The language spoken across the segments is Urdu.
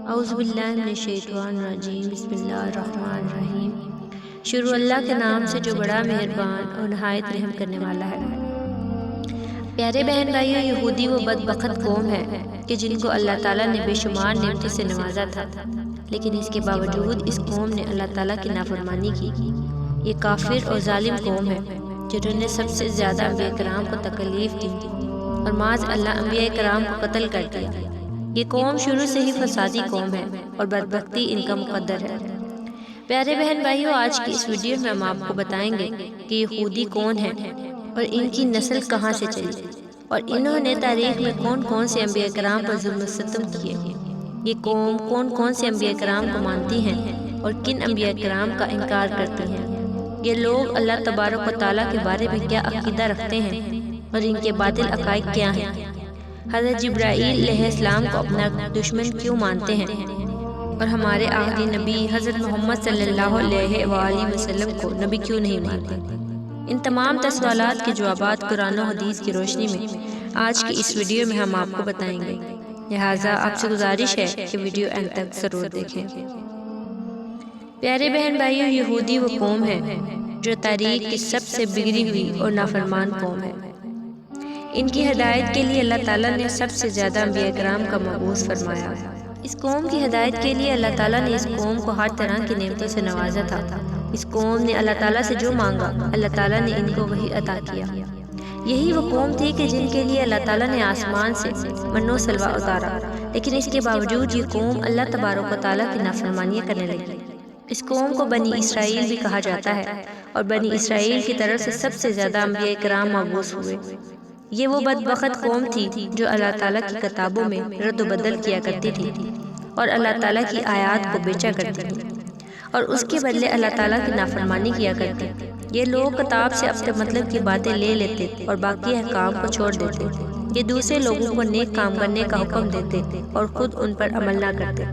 اعوذ باللہ من الشیطان الرجیم بسم اللہ الرحمن الرحیم۔ شروع اللہ کے نام سے جو بڑا مہربان اور نہایت رحم کرنے والا ہے۔ پیارے بہن بھائیوں، یہودی وہ بدبخت قوم ہے کہ جن کو اللہ تعالیٰ نے بے شمار نعمتوں سے نوازا تھا، لیکن اس کے باوجود اس قوم نے اللہ تعالیٰ کی نافرمانی کی۔ یہ کافر اور ظالم قوم ہے جنہوں نے سب سے زیادہ انبیاء کرام کو تکلیف دی اور معاذ اللہ انبیاء کرام کو قتل کر دیا۔ یہ قوم شروع سے ہی فسادی قوم ہے اور بدبختی ان کا مقدر ہے۔ پیارے بہن بھائیوں، آج کی اس ویڈیو میں ہم آپ کو بتائیں گے کہ یہودی کون ہیں اور ان کی نسل کہاں سے چلی اور انہوں نے تاریخ میں کون کون سے انبیاء کرام پر ظلم و ستم کیے۔ یہ قوم کون کون سے انبیاء کرام کو مانتی ہیں اور کن انبیاء کرام کا انکار کرتی ہیں۔ یہ لوگ اللہ تبارک و تعالیٰ کے بارے میں کیا عقیدہ رکھتے ہیں اور ان کے باطل عقائد کیا ہیں۔ حضرت جبرائیل علیہ السلام کو اپنا دشمن کیوں مانتے ہیں اور ہمارے آخری نبی حضرت محمد صلی اللہ علیہ وآلہ وسلم کو نبی کیوں نہیں مانتے۔ ان تمام سوالات کے جوابات قرآن و حدیث کی روشنی میں آج کی اس ویڈیو میں ہم آپ کو بتائیں گے، لہٰذا آپ سے گزارش ہے کہ ویڈیو اینڈ تک ضرور دیکھیں۔ پیارے بہن بھائیوں، یہودی وہ قوم ہے جو تاریخ کی سب سے بگڑی ہوئی اور نافرمان قوم ہے۔ ان کی ہدایت کے لیے اللہ تعالیٰ نے سب سے زیادہ انبیاء کرام کا مبعوث فرمایا۔ اس قوم کی ہدایت کے لیے اللہ تعالیٰ نے اس قوم کو ہر طرح کی نعمتوں سے نوازا تھا۔ اس قوم نے اللہ تعالیٰ سے جو مانگا، اللہ تعالیٰ نے ان کو وہی عطا کیا۔ یہی وہ قوم تھی کہ جن کے لیے اللہ تعالیٰ نے آسمان سے من و سلوہ اتارا، لیکن اس کے باوجود یہ قوم اللہ تبارک و تعالیٰ کی نافرمانیاں کرنے لگی۔ اس قوم کو بنی اسرائیل بھی کہا جاتا ہے اور بنی اسرائیل کی طرف سے سب سے زیادہ انبیاء کرام مبعوث ہوئے۔ یہ وہ بدبخت قوم تھی جو اللہ تعالیٰ کی کتابوں میں رد و بدل کیا کرتی تھی اور اللہ تعالیٰ کی آیات کو بیچا کرتی تھی اور اس کے بدلے اللہ تعالیٰ کی نافرمانی کیا کرتی۔ یہ لوگ کتاب سے اپنے مطلب کی باتیں لے لیتے اور باقی احکام کو چھوڑ دیتے۔ یہ دوسرے لوگوں کو نیک کام کرنے کا حکم دیتے اور خود ان پر عمل نہ کرتے،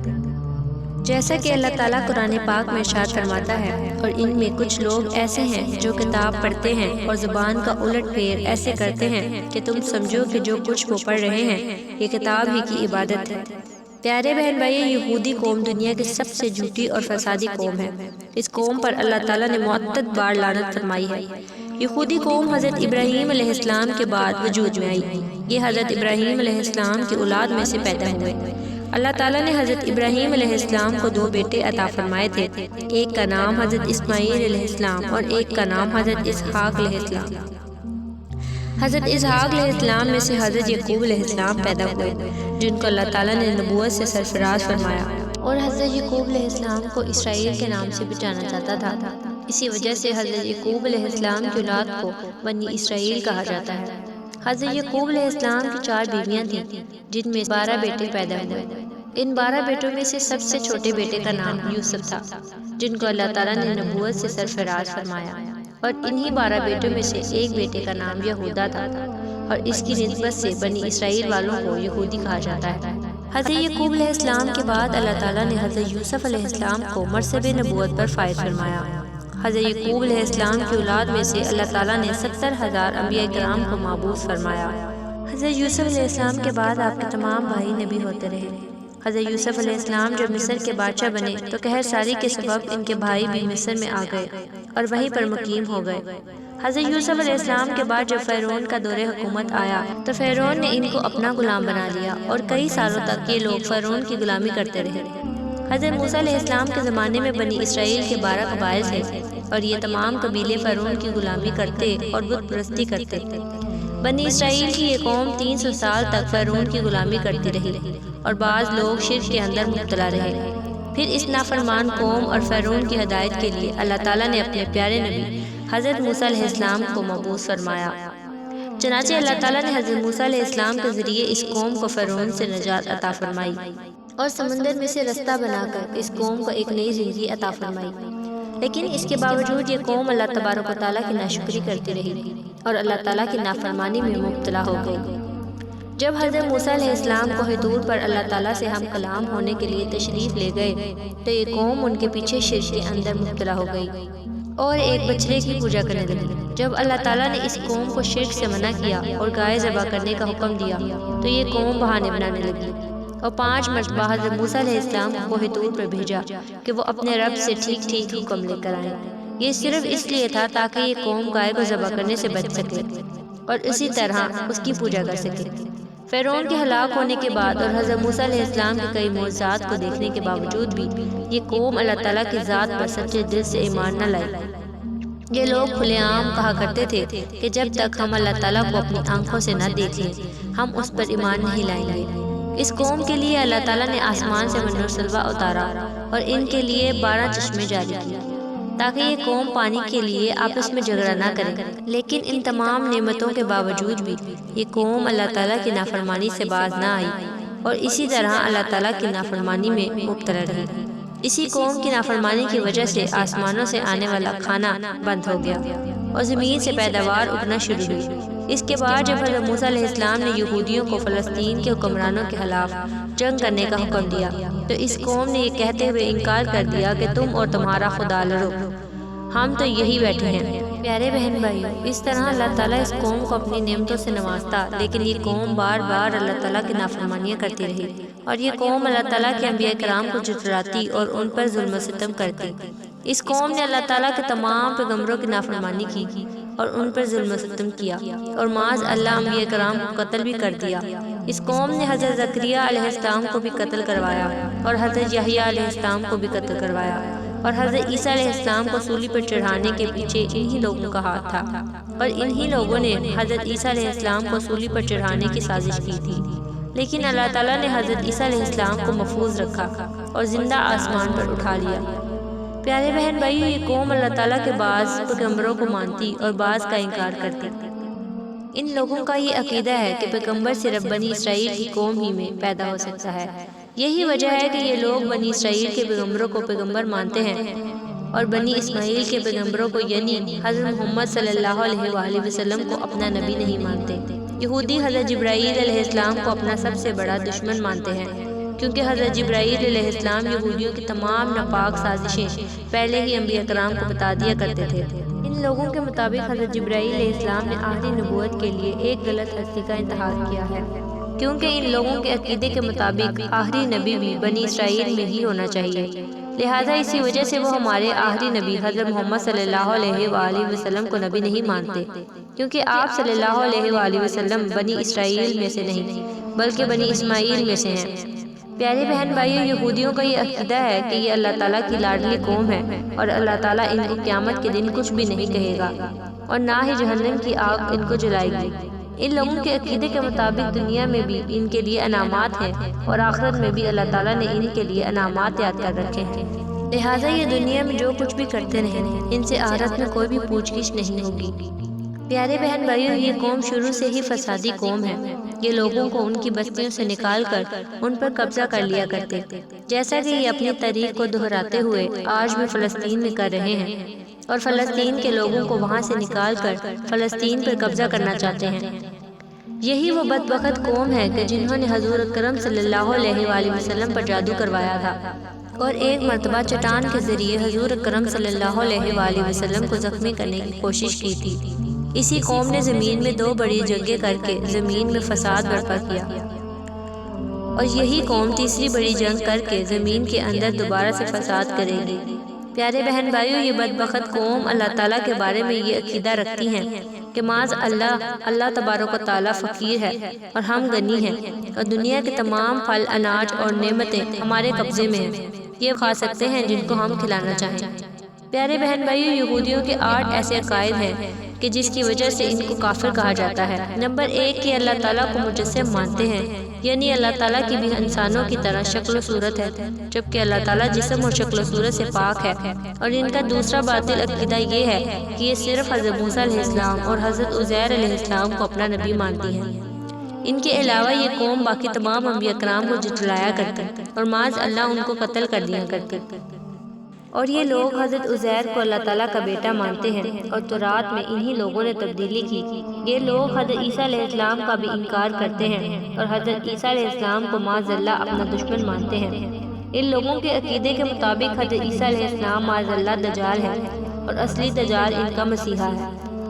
جیسا کہ اللہ تعالیٰ قرآن پاک میں ارشاد فرماتا ہے، اور ان میں کچھ لوگ ایسے ہیں جو کتاب پڑھتے ہیں اور زبان کا الٹ پھیر ایسے کرتے ہیں کہ تم سمجھو کہ جو کچھ وہ پڑھ رہے ہیں یہ کتاب ہی کی عبادت ہے۔ پیارے بہن بھائیوں، یہودی قوم دنیا کی سب سے جھوٹی اور فسادی قوم ہے۔ اس قوم پر اللہ تعالیٰ نے متعدد بار لعنت فرمائی ہے۔ یہودی قوم حضرت ابراہیم علیہ السلام کے بعد وجود میں آئی۔ یہ حضرت ابراہیم علیہ السلام کی اولاد میں سے پیدا ہوئے۔ اللہ تعالیٰ نے حضرت ابراہیم علیہ السلام کو 2 بیٹے عطا فرمائے تھے، ایک کا نام حضرت اسماعیل علیہ السلام اور ایک کا نام حضرت اسحاق علیہ السلام۔ حضرت اسحاق علیہ السلام میں سے حضرت یعقوب علیہ السلام پیدا ہوئے، جن کو اللہ تعالیٰ نے نبوت سے سرفراز فرمایا اور حضرت یعقوب علیہ السلام کو اسرائیل کے نام سے بھی جانا جاتا تھا۔ اسی وجہ سے حضرت یعقوب علیہ السلام کی اولاد کو بنی اسرائیل کہا جاتا ہے۔ حضرت یعقوب علیہ السلام کی 4 بیویاں تھیں جن میں 12 بیٹے پیدا ہوئے۔ ان 12 بیٹوں میں سے سب سے چھوٹے بیٹے کا نام یوسف تھا، جن کو اللہ تعالیٰ نے نبوت سے سرفراز فرمایا، اور انہی 12 بیٹوں میں سے ایک بیٹے کا نام یہودا تھا، اور اس کی نسبت سے بنی اسرائیل والوں کو یہودی کہا جاتا ہے۔ حضرت یعقوب علیہ السلام کے بعد اللہ تعالیٰ نے حضرت یوسف علیہ السلام کو منصب نبوت پر فائز فرمایا۔ حضرت یعقوب علیہ السلام کی اولاد میں سے اللہ تعالیٰ نے 70,000 انبیاء کرام کو مبعوث فرمایا۔ حضرت یوسف علیہ السلام کے بعد آپ کے تمام بھائی نبی ہوتے رہے۔ حضرت یوسف علیہ السلام جب مصر کے بادشاہ بنے تو قحط ساری کے سبب ان کے بھائی بھی مصر میں آ گئے اور وہیں پر مقیم ہو گئے۔ حضرت یوسف علیہ السلام کے بعد جب فرعون کا دور حکومت آیا تو فرعون نے ان کو اپنا غلام بنا لیا اور کئی سالوں تک یہ لوگ فرعون کی غلامی کرتے رہے۔ حضرت موسیٰ علیہ السلام کے زمانے میں بنی اسرائیل کے 12 قبائل تھے اور یہ تمام قبیلے فرعون کی غلامی کرتے اور بت پرستی کرتے۔ بنی اسرائیل کی یہ قوم 300 سال تک فرعون کی غلامی کرتی رہی اور بعض لوگ شرک کے اندر مبتلا رہے۔ پھر اس نافرمان قوم اور فرعون کی ہدایت کے لیے اللہ تعالیٰ نے اپنے پیارے نبی حضرت موسیٰ علیہ السلام کو مبعوث فرمایا۔ چنانچہ اللہ تعالیٰ نے حضرت موسیٰ علیہ السلام کے ذریعے اس قوم کو فرعون سے نجات عطا فرمائی اور سمندر میں سے رستہ بنا کر اس قوم کو ایک نئی زندگی عطا فرمائی۔ لیکن اس کے باوجود یہ قوم اللہ تبارک و تعالیٰ کی ناشکری کرتی رہی اور اللہ تعالیٰ کی نافرمانی میں مبتلا ہو گئی۔ جب حضرت موسیٰ علیہ السلام کوہ طور پر اللہ تعالیٰ سے ہم کلام ہونے کے لیے تشریف لے گئے تو یہ قوم ان کے پیچھے شرک کے اندر مبتلا ہو گئی اور ایک بچڑے کی پوجا کرنے لگی۔ جب اللہ تعالیٰ نے اس قوم کو شرک سے منع کیا اور گائے ذبح کرنے کا حکم دیا تو یہ قوم بہانے بنانے لگی اور 5 مرتبہ حضرت موسیٰ علیہ السلام کو کوہ طور پر بھیجا کہ وہ اپنے رب سے ٹھیک ٹھیک حکم لے کر آئیں۔ یہ صرف اس لیے تھا تاکہ یہ قوم گائے کو ذبح کرنے سے بچ سکے اور اسی طرح اس کی پوجا کر سکے۔ فرعون کے ہلاک ہونے کے بعد اور حضرت موسیٰ علیہ السلام کے کئی معجزات کو دیکھنے کے باوجود بھی یہ قوم اللہ تعالیٰ کی ذات پر سچے دل سے ایمان نہ لائی۔ یہ لوگ کھلے عام کہا کرتے تھے کہ جب تک ہم اللہ تعالیٰ کو اپنی آنکھوں سے نہ دیکھیں ہم اس پر ایمان نہیں لائیں گے۔ اس قوم کے لیے اللہ تعالیٰ نے آسمان سے من و سلوہ اتارا اور ان کے لیے 12 چشمے جاری کیے تاکہ یہ قوم پانی کے لیے آپس میں جھگڑا نہ کرے۔ لیکن ان تمام نعمتوں کے باوجود بھی یہ قوم اللہ تعالیٰ کی نافرمانی سے باز نہ آئی اور اسی طرح اللہ تعالیٰ کی نافرمانی میں مبتلا رہی۔ اسی قوم کی نافرمانی کی وجہ سے آسمانوں سے آنے والا کھانا بند ہو گیا اور زمین سے پیداوار اگنا شروع ہوئی۔ اس کے بعد جب حضرت موسیٰ علیہ السلام نے یہودیوں کو فلسطین کے حکمرانوں کے خلاف جنگ کرنے کا حکم دیا تو اس قوم نے یہ کہتے ہوئے انکار کر دیا کہ تم اور تمہارا خدا لڑو، ہم تو یہی بیٹھے ہیں۔ پیارے بہن بھائیو، اس طرح اللہ تعالیٰ اس قوم کو اپنی نعمتوں سے نوازتا، لیکن یہ قوم بار بار اللہ تعالیٰ کی نافرمانیاں کرتی رہی اور یہ قوم اللہ تعالیٰ کے انبیاء کرام کو جھٹلاتی اور ان پر ظلم و ستم کرتی۔ اس قوم نے اللہ تعالیٰ کے تمام پیغمبروں کی نافرمانی کی اور ان پر ظلم و ستم کیا اور معاذ اللہ انبیاء کرام کو قتل بھی کر دیا۔ اس قوم نے حضرت زکریا علیہ السلام کو بھی قتل کروایا اور حضرت یحییٰ علیہ السلام کو بھی قتل کروایا اور حضرت عیسیٰ علیہ السلام کو سولی پر چڑھانے کے پیچھے انہی لوگوں کا ہاتھ تھا اور انہی لوگوں نے حضرت عیسیٰ علیہ السلام کو سولی پر چڑھانے کی سازش کی تھی۔ لیکن اللہ تعالیٰ نے حضرت عیسیٰ علیہ السلام کو محفوظ رکھا اور زندہ آسمان پر اٹھا لیا۔ پیارے بہن بھائیو، یہ قوم اللہ تعالیٰ کے بعض پیغمبروں کو مانتی اور بعض کا انکار کرتی۔ ان لوگوں کا یہ عقیدہ ہے کہ پیغمبر صرف بنی اسرائیل کی قوم ہی میں پیدا ہو سکتا ہے۔ یہی وجہ ہے کہ یہ لوگ بنی اسرائیل کے پیغمبروں کو پیغمبر مانتے ہیں اور بنی اسماعیل کے پیغمبروں کو یعنی حضرت محمد صلی اللہ علیہ وآلہ وسلم کو اپنا نبی نہیں مانتے۔ یہودی حضرت جبرائیل علیہ السلام کو اپنا سب سے بڑا دشمن مانتے ہیں کیونکہ حضرت جبرائیل علیہ السلام یہودیوں کی تمام ناپاک سازشیں پہلے ہی انبیاء کرام کو بتا دیا کرتے تھے۔ ان لوگوں کے مطابق حضرت جبرائیل علیہ السلام نے آخری نبوت کے لیے ایک غلط ہستی کا انتخاب کیا ہے کیونکہ ان لوگوں کے عقیدے کے مطابق آخری نبی بھی بنی اسرائیل میں ہی ہونا چاہیے، لہٰذا اسی وجہ سے وہ ہمارے آخری نبی حضرت محمد صلی اللہ علیہ وآلہ وسلم کو نبی نہیں مانتے کیونکہ آپ صلی اللہ علیہ وآلہ وسلم بنی اسرائیل میں سے نہیں بلکہ بنی اسماعیل میں سے ہیں۔ پیارے بہن بھائیو، یہودیوں کا یہ عقیدہ ہے کہ یہ اللہ تعالیٰ کی لاڈلی قوم ہے اور اللہ تعالیٰ ان کو قیامت کے دن کچھ بھی نہیں کہے گا اور نہ ہی جہنم کی آگ ان کو جلائے گی۔ ان لوگوں کے عقیدے کے مطابق دنیا میں بھی ان کے لیے انعامات ہیں اور آخرت میں بھی اللہ تعالیٰ نے ان کے لیے انعامات یاد کر رکھے ہیں، لہٰذا یہ دنیا میں جو کچھ بھی کرتے رہیں ان سے آخرت میں کوئی بھی پوچھ گچھ نہیں ہوگی۔ پیارے بہن بھائیو، یہ قوم شروع سے ہی فسادی قوم ہے۔ یہ لوگوں کو ان کی بستیوں سے نکال کر ان پر قبضہ کر لیا کرتے، جیسا کہ یہ اپنی تاریخ کو دہراتے ہوئے آج بھی فلسطین میں کر رہے ہیں اور فلسطین کے لوگوں کو وہاں سے نکال کر فلسطین پر قبضہ کرنا چاہتے ہیں۔ یہی وہ بدبخت قوم ہے کہ جنہوں نے حضور اکرم صلی اللہ علیہ وآلہ وسلم پر جادو کروایا تھا اور ایک مرتبہ چٹان کے ذریعے حضور اکرم صلی اللہ علیہ وآلہ وسلم کو زخمی کرنے کی کوشش کی تھی۔ اسی قوم نے زمین میں 2 بڑی جنگیں کر کے زمین میں فساد برپا کیا اور یہی قوم تیسری بڑی جنگ کر کے زمین کے اندر دوبارہ سے فساد کرے گی۔ پیارے بہن بھائیو، یہ بدبخت قوم اللہ تعالیٰ کے بارے میں یہ عقیدہ رکھتی ہیں کہ معاذ اللہ تبارک و تعالیٰ فقیر ہے اور ہم غنی ہیں اور دنیا کے تمام پھل، اناج اور نعمتیں ہمارے قبضے میں ہیں، یہ کھا سکتے ہیں جن کو ہم کھلانا چاہیں۔ پیارے بہن بھائیو، یہودیوں کے 8 ایسے عقائد ہیں کہ جس کی وجہ سے ان کو کافر کہا جاتا ہے۔ نمبر 1 کہ اللہ تعالیٰ کو مجسم مانتے ہیں، یعنی اللہ تعالیٰ کی بھی انسانوں کی طرح شکل و صورت ہے جبکہ اللہ تعالیٰ جسم اور شکل و صورت سے پاک ہے۔ اور ان کا دوسرا باطل عقیدہ یہ ہے کہ یہ صرف حضرت موسیٰ علیہ السلام اور حضرت عزیر علیہ السلام کو اپنا نبی مانتی ہیں۔ ان کے علاوہ یہ قوم باقی تمام انبیاء کرام کو جھٹلایا کرتی اور معاذ اللہ ان کو قتل کر دیا کرتی۔ اور یہ لوگ حضرت عزیر کو اللہ تعالیٰ کا بیٹا مانتے ہیں اور تورات میں انہی لوگوں نے تبدیلی کی۔ یہ لوگ حضرت عیسیٰ علیہ السلام کا بھی انکار کرتے ہیں اور حضرت عیسیٰ علیہ السلام کو معاذ اللہ اپنا دشمن مانتے ہیں۔ ان لوگوں کے عقیدے کے مطابق حضرت عیسیٰ علیہ السلام معاذ اللہ دجال ہے اور اصلی دجال ان کا مسیحا ہے۔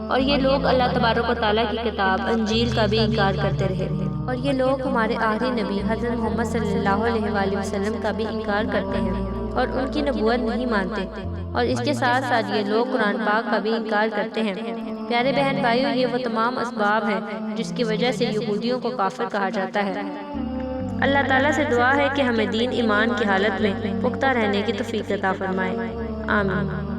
اور یہ لوگ اللہ تبارک و تعالیٰ کی کتاب انجیل کا بھی انکار کرتے رہے۔ اور یہ لوگ ہمارے آخری نبی حضرت محمد صلی اللہ علیہ وآلہ وسلم کا بھی انکار کرتے ہیں اور ان کی نبوت نہیں مانتے، اور اس کے ساتھ ساتھ یہ لوگ قرآن پاک کا بھی انکار کرتے ہیں۔ پیارے بہن بھائیو، یہ وہ تمام اسباب ہیں جس کی وجہ سے یہودیوں کو کافر کہا جاتا ہے۔ اللہ تعالیٰ سے دعا ہے کہ ہمیں دین ایمان کی حالت میں پختہ رہنے کی توفیق عطا فرمائے۔ آمین۔